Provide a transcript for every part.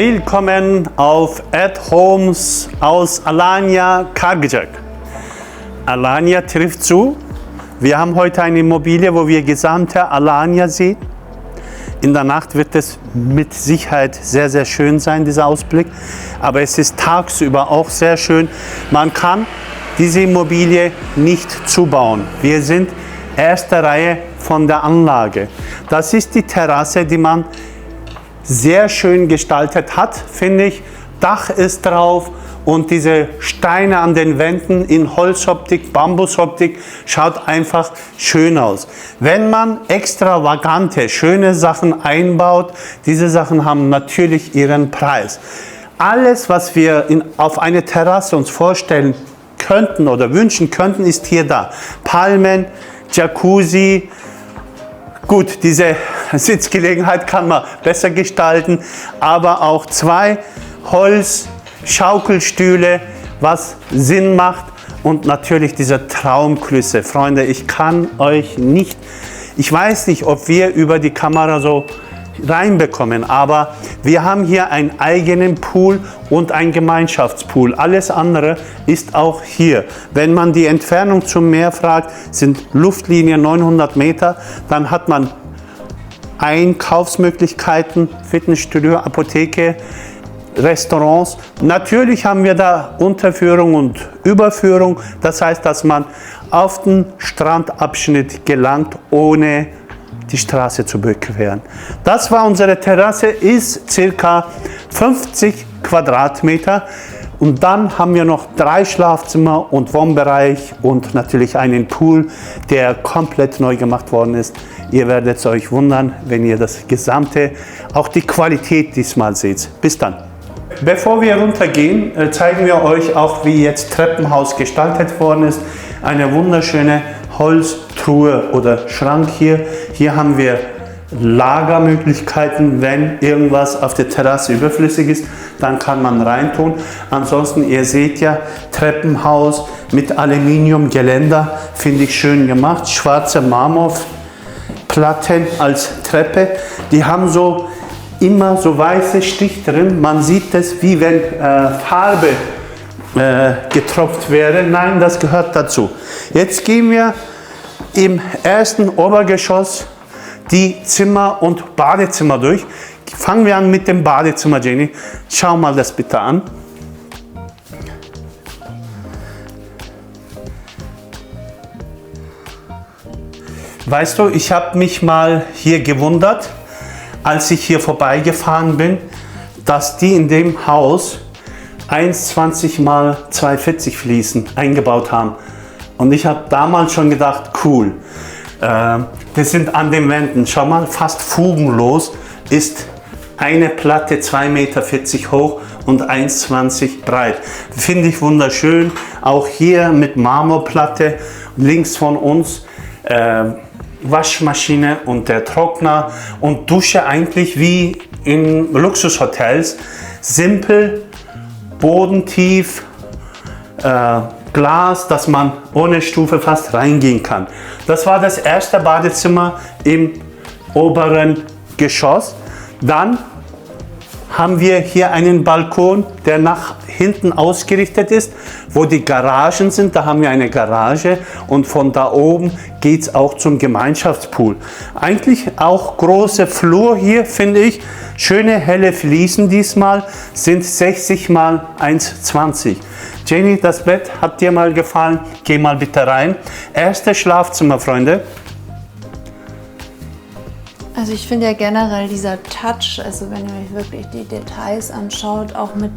Willkommen auf At Homes aus Alanya, Kargıcak. Alanya trifft zu. Wir haben heute eine Immobilie, wo wir gesamte Alanya sehen. In der Nacht wird es mit Sicherheit sehr, sehr schön sein, dieser Ausblick. Aber es ist tagsüber auch sehr schön. Man kann diese Immobilie nicht zubauen. Wir sind erste Reihe von der Anlage. Das ist die Terrasse, die man sehr schön gestaltet hat, finde ich. Dach ist drauf und diese Steine an den Wänden in Holzoptik, Bambusoptik schaut einfach schön aus. Wenn man extravagante, schöne Sachen einbaut, diese Sachen haben natürlich ihren Preis. Alles, was wir auf eine Terrasse uns vorstellen könnten oder wünschen könnten, ist hier da. Palmen, Jacuzzi. Gut, diese Sitzgelegenheit kann man besser gestalten, aber auch 2 Holz-Schaukelstühle, was Sinn macht, und natürlich diese Traumkulisse. Freunde, ich weiß nicht, ob wir über die Kamera so reinbekommen, aber wir haben hier einen eigenen Pool und einen Gemeinschaftspool. Alles andere ist auch hier. Wenn man die Entfernung zum Meer fragt, sind Luftlinie 900 Meter, dann hat man Einkaufsmöglichkeiten, Fitnessstudio, Apotheke, Restaurants. Natürlich haben wir da Unterführung und Überführung. Das heißt, dass man auf den Strandabschnitt gelangt, ohne die Straße zu überqueren. Das war unsere Terrasse, ist circa 50 Quadratmeter. Und dann haben wir noch 3 Schlafzimmer und Wohnbereich und natürlich einen Pool, der komplett neu gemacht worden ist. Ihr werdet euch wundern, wenn ihr das Gesamte, auch die Qualität diesmal seht. Bis dann. Bevor wir runtergehen, zeigen wir euch auch, wie jetzt Treppenhaus gestaltet worden ist. Eine wunderschöne Holztruhe oder Schrank hier. Hier haben wir Lagermöglichkeiten, wenn irgendwas auf der Terrasse überflüssig ist, dann kann man reintun. Ansonsten, ihr seht ja, Treppenhaus mit Aluminiumgeländer, finde ich schön gemacht. Schwarze Marmorplatten als Treppe. Die haben so immer so weiße Stich drin. Man sieht das, wie wenn Farbe getropft wäre. Nein, das gehört dazu. Jetzt gehen wir im ersten Obergeschoss die Zimmer und Badezimmer durch. Fangen wir an mit dem Badezimmer, Jenny. Schau mal das bitte an. Weißt du, ich habe mich mal hier gewundert, als ich hier vorbeigefahren bin, dass die in dem Haus 1,20 mal 2,40 Fliesen eingebaut haben. Und ich habe damals schon gedacht, cool. Das sind an den Wänden, schau mal, fast fugenlos ist eine Platte 2,40 Meter hoch und 1,20 breit. Finde ich wunderschön. Auch hier mit Marmorplatte, links von uns Waschmaschine und der Trockner und Dusche eigentlich wie in Luxushotels. Simpel, bodentief, Glas, dass man ohne Stufe fast reingehen kann. Das war das erste Badezimmer im oberen Geschoss. Dann haben wir hier einen Balkon, der nach hinten ausgerichtet ist, wo die Garagen sind. Da haben wir eine Garage und von da oben geht es auch zum Gemeinschaftspool. Eigentlich auch große Flur hier, finde ich. Schöne helle Fliesen diesmal, sind 60 mal 1,20. Jenny, das Bett hat dir mal gefallen? Geh mal bitte rein. Erstes Schlafzimmer, Freunde. Also ich finde ja generell dieser Touch, also wenn ihr euch wirklich die Details anschaut, auch mit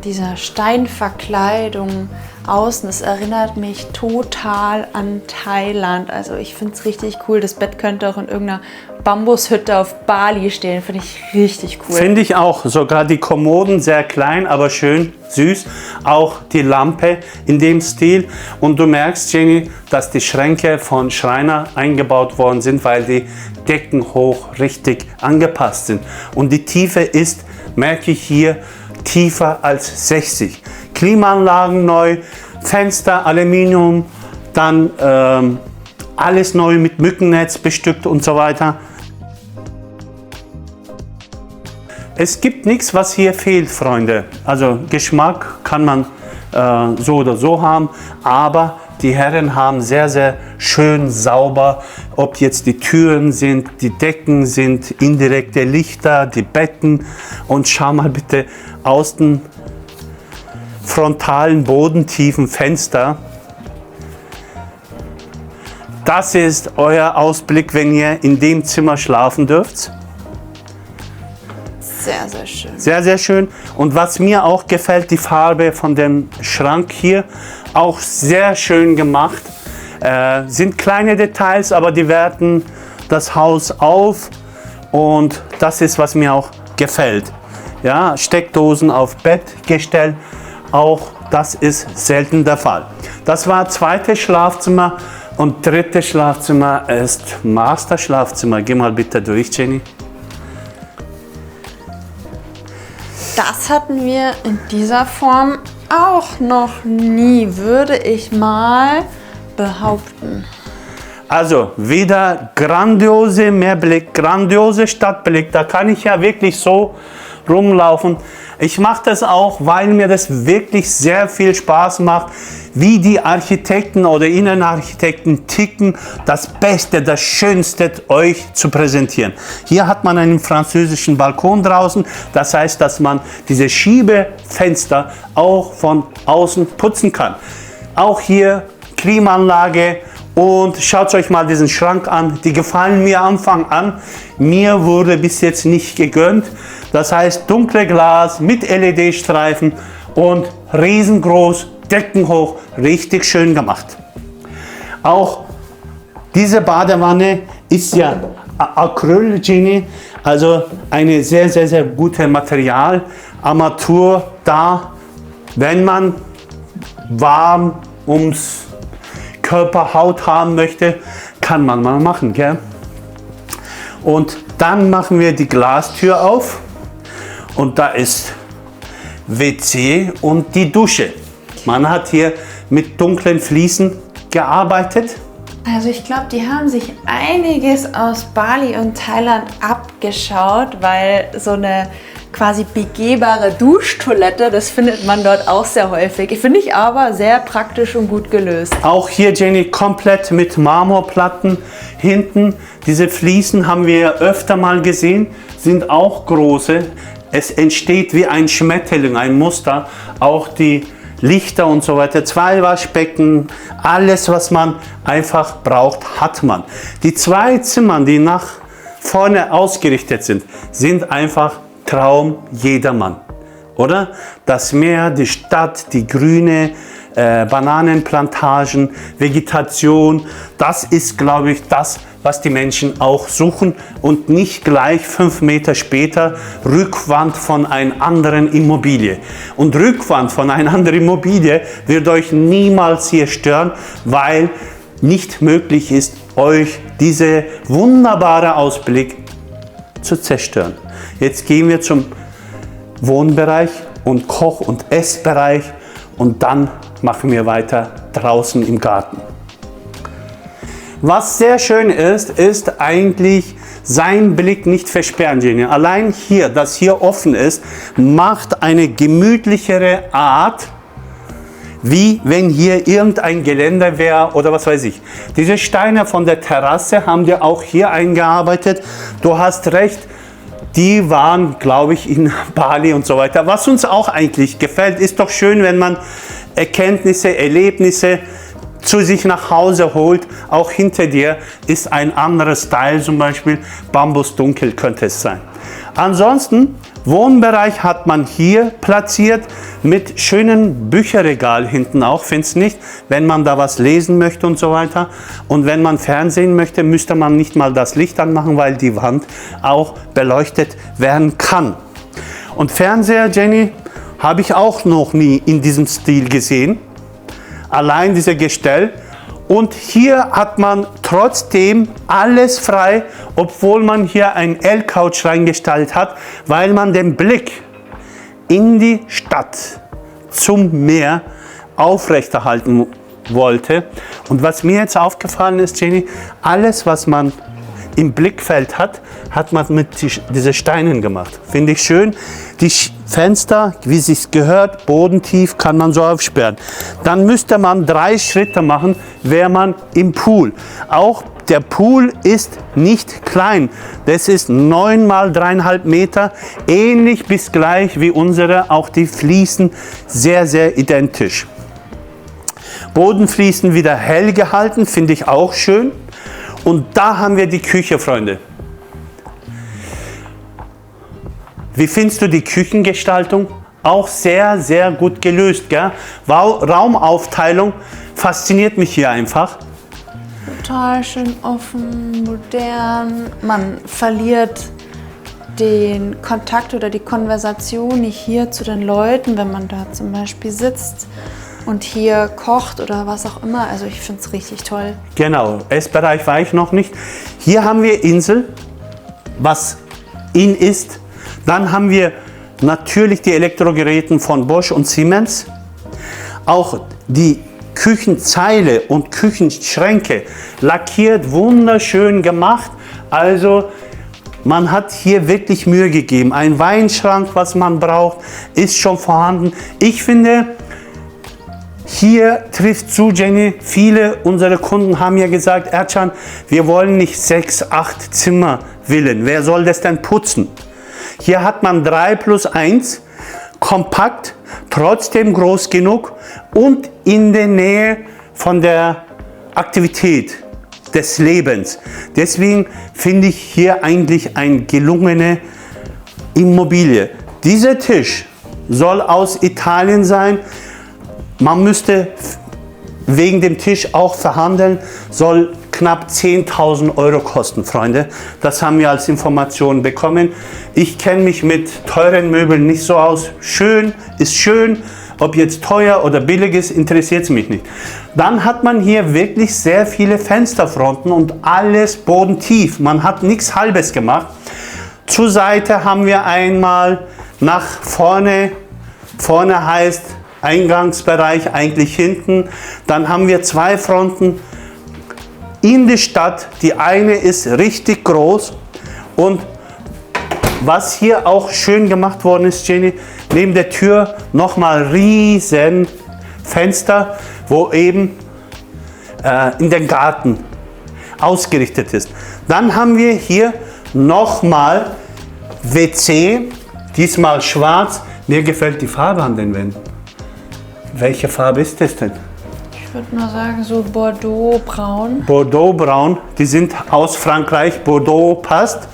dieser Steinverkleidung außen, es erinnert mich total an Thailand. Also ich finde es richtig cool. Das Bett könnte auch in irgendeiner Bambushütte auf Bali stehen. Finde ich richtig cool. Finde ich auch. Sogar die Kommoden sehr klein, aber schön süß. Auch die Lampe in dem Stil. Und du merkst, Jenny, dass die Schränke von Schreiner eingebaut worden sind, weil die Decken hoch richtig angepasst sind. Und die Tiefe ist, merke ich hier, tiefer als 60. Klimaanlagen neu, Fenster, Aluminium, dann alles neu mit Mückennetz bestückt und so weiter. es gibt nichts, was hier fehlt, Freunde. Also Geschmack kann man so oder so haben, aber die Herren haben sehr, sehr schön sauber, ob jetzt die Türen sind, die Decken sind, indirekte Lichter, die Betten. Und schau mal bitte aus den frontalen, bodentiefen Fenster. Das ist euer Ausblick, wenn ihr in dem Zimmer schlafen dürft. Sehr, sehr schön. Sehr, sehr schön. Und was mir auch gefällt, die Farbe von dem Schrank hier, auch sehr schön gemacht. Sind kleine Details, aber die werten das Haus auf. Und das ist, was mir auch gefällt. Ja, Steckdosen auf Bettgestell, auch das ist selten der Fall. Das war zweites Schlafzimmer und drittes Schlafzimmer ist Masterschlafzimmer. Geh mal bitte durch, Jenny. Das hatten wir in dieser Form auch noch nie, würde ich mal behaupten. Also wieder grandiose Meerblick, grandiose Stadtblick. Da kann ich ja wirklich so rumlaufen. Ich mache das auch, weil mir das wirklich sehr viel Spaß macht, wie die Architekten oder Innenarchitekten ticken, das Beste, das Schönste euch zu präsentieren. Hier hat man einen französischen Balkon draußen, das heißt, dass man diese Schiebefenster auch von außen putzen kann. Auch hier Klimaanlage. Und schaut euch mal diesen Schrank an, die gefallen mir Anfang an. Mir wurde bis jetzt nicht gegönnt. Das heißt dunkle Glas mit LED-Streifen und riesengroß, deckenhoch, richtig schön gemacht. Auch diese Badewanne ist ja Acryl, Jenny, also eine sehr, sehr, sehr gute Material. Armatur da, wenn man warm ums Körperhaut haben möchte, kann man mal machen, gell? Und dann machen wir die Glastür auf und da ist WC und die Dusche. Man hat hier mit dunklen Fliesen gearbeitet. Also ich glaube, die haben sich einiges aus Bali und Thailand abgeschaut, weil so eine quasi begehbare Duschtoilette, das findet man dort auch sehr häufig. Finde ich aber sehr praktisch und gut gelöst. Auch hier, Jenny, komplett mit Marmorplatten hinten. Diese Fliesen haben wir öfter mal gesehen, sind auch große. Es entsteht wie ein Schmetterling, ein Muster. Auch die Lichter und so weiter, 2 Waschbecken, alles, was man einfach braucht, hat man. Die 2 Zimmer, die nach vorne ausgerichtet sind, sind einfach Traum jedermann, oder? Das Meer, die Stadt, die Grüne, Bananenplantagen, Vegetation, das ist, glaube ich, das, was die Menschen auch suchen und nicht gleich 5 Meter später Rückwand von einer anderen Immobilie. Und Rückwand von einer anderen Immobilie wird euch niemals hier stören, weil nicht möglich ist, euch diese wunderbare Ausblick zu zerstören. Jetzt gehen wir zum Wohnbereich und Koch- und Essbereich und dann machen wir weiter draußen im Garten. Was sehr schön ist, ist eigentlich seinen Blick nicht versperren, Jenny. Allein hier, dass hier offen ist, macht eine gemütlichere Art, wie wenn hier irgendein Geländer wäre oder was weiß ich. Diese Steine von der Terrasse haben wir auch hier eingearbeitet. Du hast recht, die waren, glaube ich, in Bali und so weiter. Was uns auch eigentlich gefällt, ist doch schön, wenn man Erkenntnisse, Erlebnisse zu sich nach Hause holt. Auch hinter dir ist ein anderer Style, zum Beispiel Bambusdunkel könnte es sein. Ansonsten, Wohnbereich hat man hier platziert mit schönen Bücherregal hinten auch, findest du nicht? Wenn man da was lesen möchte und so weiter. Und wenn man Fernsehen möchte, müsste man nicht mal das Licht anmachen, weil die Wand auch beleuchtet werden kann. Und Fernseher, Jenny, habe ich auch noch nie in diesem Stil gesehen. Allein dieser Gestell. Und hier hat man trotzdem alles frei, obwohl man hier ein L-Couch reingestellt hat, weil man den Blick in die Stadt zum Meer aufrechterhalten wollte. Und was mir jetzt aufgefallen ist, Jenny, alles, was man im Blickfeld hat, hat man mit diesen Steinen gemacht. Finde ich schön. Die Fenster, wie es sich gehört, bodentief, kann man so aufsperren. Dann müsste man 3 Schritte machen, wäre man im Pool. Auch der Pool ist nicht klein. Das ist 9 mal 3,5 Meter, ähnlich bis gleich wie unsere. Auch die Fliesen sehr, sehr identisch. Bodenfliesen wieder hell gehalten, finde ich auch schön. Und da haben wir die Küche, Freunde. Wie findest du die Küchengestaltung? Auch sehr, sehr gut gelöst. Gell? Raumaufteilung fasziniert mich hier einfach. Total schön offen, modern. Man verliert den Kontakt oder die Konversation nicht hier zu den Leuten, wenn man da zum Beispiel sitzt und hier kocht oder was auch immer. Also ich finde es richtig toll. Genau, Essbereich war ich noch nicht. Hier haben wir Insel, was in ist. Dann haben wir natürlich die Elektrogeräte von Bosch und Siemens. Auch die Küchenzeile und Küchenschränke lackiert, wunderschön gemacht. Also man hat hier wirklich Mühe gegeben. Ein Weinschrank, was man braucht, ist schon vorhanden. Ich finde, hier trifft zu, Jenny. Viele unserer Kunden haben ja gesagt, Ercan, wir wollen nicht 6, 8 Zimmer Villen. Wer soll das denn putzen? Hier hat man 3+1, kompakt, trotzdem groß genug und in der Nähe von der Aktivität des Lebens. Deswegen finde ich hier eigentlich eine gelungene Immobilie. Dieser Tisch soll aus Italien sein. Man müsste wegen dem Tisch auch verhandeln, soll knapp 10.000 Euro kosten, Freunde. Das haben wir als Information bekommen. Ich kenne mich mit teuren Möbeln nicht so aus. Schön ist schön, ob jetzt teuer oder billig ist, interessiert es mich nicht. Dann hat man hier wirklich sehr viele Fensterfronten und alles bodentief. Man hat nichts Halbes gemacht. Zur Seite haben wir einmal nach vorne. Vorne heißt Eingangsbereich, eigentlich hinten. Dann haben wir 2 Fronten in der Stadt. Die eine ist richtig groß und was hier auch schön gemacht worden ist, Jenny, neben der Tür nochmal riesen Fenster, wo eben in den Garten ausgerichtet ist. Dann haben wir hier nochmal WC, diesmal schwarz. Mir gefällt die Farbe an den Wänden. Welche Farbe ist das denn? Ich würde mal sagen, so Bordeaux-braun. Bordeaux-braun, die sind aus Frankreich, Bordeaux passt.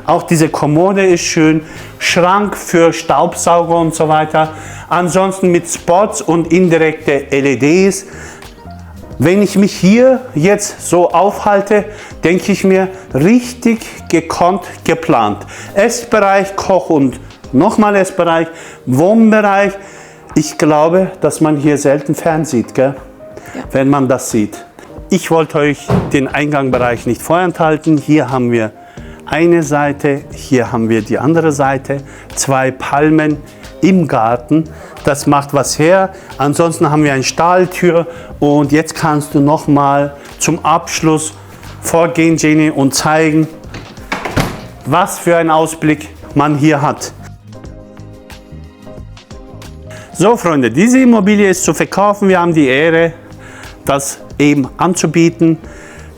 Auch diese Kommode ist schön, Schrank für Staubsauger und so weiter. Ansonsten mit Spots und indirekte LEDs. Wenn ich mich hier jetzt so aufhalte, denke ich mir, richtig gekonnt geplant. Essbereich, Koch- und nochmal Essbereich, Wohnbereich. Ich glaube, dass man hier selten fernsieht, gell? Ja. Wenn man das sieht. Ich wollte euch den Eingangbereich nicht vorenthalten. Hier haben wir eine Seite, hier haben wir die andere Seite. 2 Palmen im Garten. Das macht was her. Ansonsten haben wir eine Stahltür. Und jetzt kannst du noch mal zum Abschluss vorgehen, Jenny, und zeigen, was für einen Ausblick man hier hat. So, Freunde, diese Immobilie ist zu verkaufen. Wir haben die Ehre, das eben anzubieten.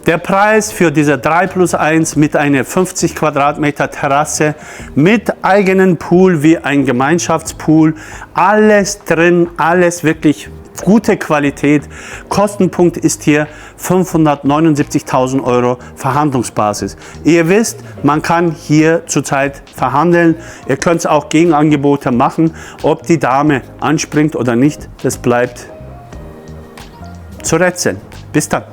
Der Preis für diese 3+1 mit einer 50 Quadratmeter Terrasse, mit eigenem Pool wie ein Gemeinschaftspool, alles drin, alles wirklich gute Qualität. Kostenpunkt ist hier 579.000 Euro Verhandlungsbasis. Ihr wisst, man kann hier zurzeit verhandeln. Ihr könnt auch Gegenangebote machen. Ob die Dame anspringt oder nicht, das bleibt zu rätseln. Bis dann.